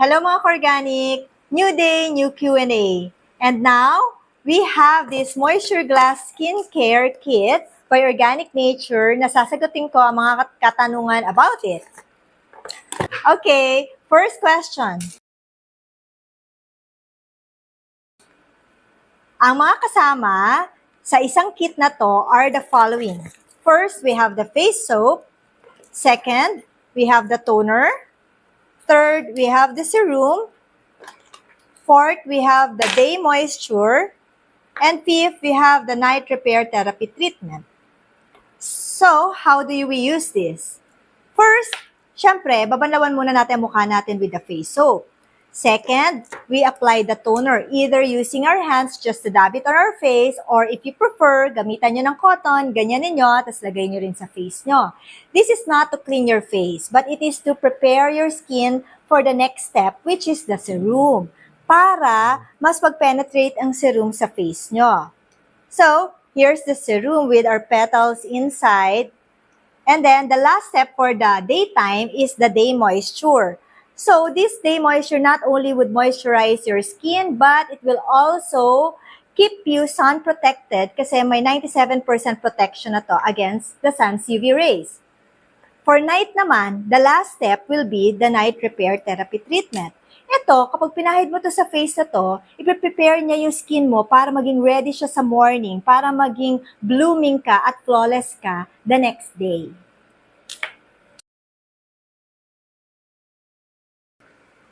Hello mga organic, new day, new Q&A. And now, we have this Moisture Glass Skincare Kit by Organic Nature na sasagutin ko ang mga katanungan about it. Okay, first question. Ang mga kasama sa isang kit na to are the following. First, we have the face soap. Second, we have the toner. Third, we have the serum. Fourth, we have the day moisture. And fifth, we have the night repair therapy treatment. So, how do we use this? First, syempre, babanawan muna natin ang mukha natin with the face soap. Second, we apply the toner, either using our hands just to dab it on our face, or if you prefer, gamitan nyo ng cotton, ganyanin nyo, tapos lagay nyo rin sa face nyo. This is not to clean your face, but it is to prepare your skin for the next step, which is the serum, para mas mag-penetrate ang serum sa face nyo. So, here's the serum with our petals inside. And then, the last step for the daytime is the day moisture. So, this day moisture not only would moisturize your skin, but it will also keep you sun protected kasi may 97% protection na to against the sun's UV rays. For night naman, the last step will be the night repair therapy treatment. Ito, kapag pinahid mo to sa face na to, ipe-prepare niya yung skin mo para maging ready siya sa morning, para maging blooming ka at flawless ka the next day.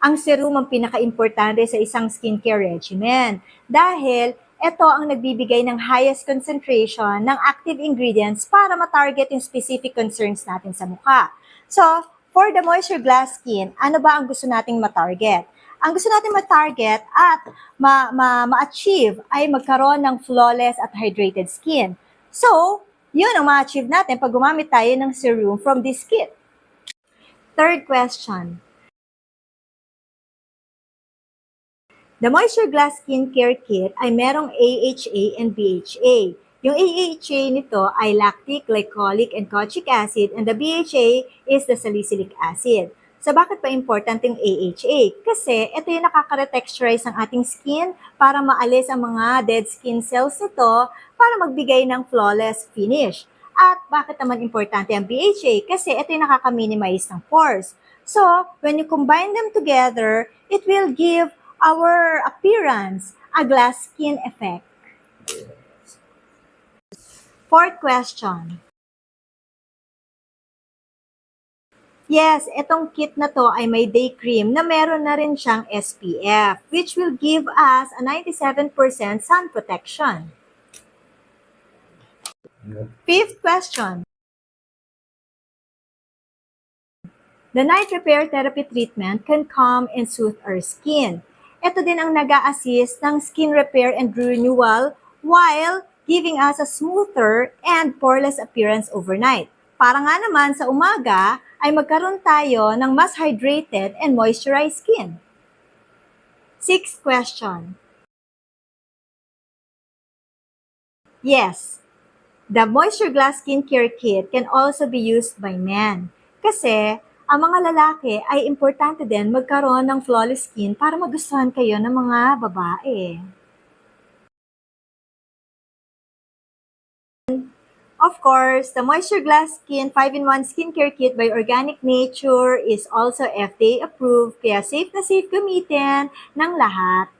Ang serum ang pinaka-importante sa isang skincare regimen dahil ito ang nagbibigay ng highest concentration ng active ingredients para ma-target yung specific concerns natin sa mukha. So, for the Moisture Glass Skin, ano ba ang gusto nating ma-target? Ang gusto nating ma-target at ma-achieve ay magkaroon ng flawless at hydrated skin. So, yun ang ma-achieve natin pag gumamit tayo ng serum from this kit. Third question. The Moisture Glass Skincare Kit ay merong AHA and BHA. Yung AHA nito ay lactic, glycolic, and kojic acid, and the BHA is the salicylic acid. So, bakit pa important yung AHA? Kasi ito yung nakaka-retexturize ng ating skin para maalis ang mga dead skin cells nito para magbigay ng flawless finish. At bakit naman importante ang BHA? Kasi ito yung nakaka-minimize ng pores. So, when you combine them together, it will give our appearance a glass skin effect. Fourth question. Yes, itong kit na to ay may day cream na meron na rin siyang SPF, which will give us a 97% sun protection. Fifth question. The night repair therapy treatment can calm and soothe our skin. Ito din ang nag-a-assist ng skin repair and renewal while giving us a smoother and poreless appearance overnight. Para nga naman sa umaga ay magkaroon tayo ng mas hydrated and moisturized skin. Sixth question. Yes, the Moisture Glass Skincare Kit can also be used by men. Kasi ang mga lalaki ay importante din magkaroon ng flawless skin para magustuhan kayo ng mga babae. Of course, the Moisture Glass Skin 5-in-1 Skincare Kit by Organic Nature is also FDA approved, kaya safe na safe gamitin ng lahat.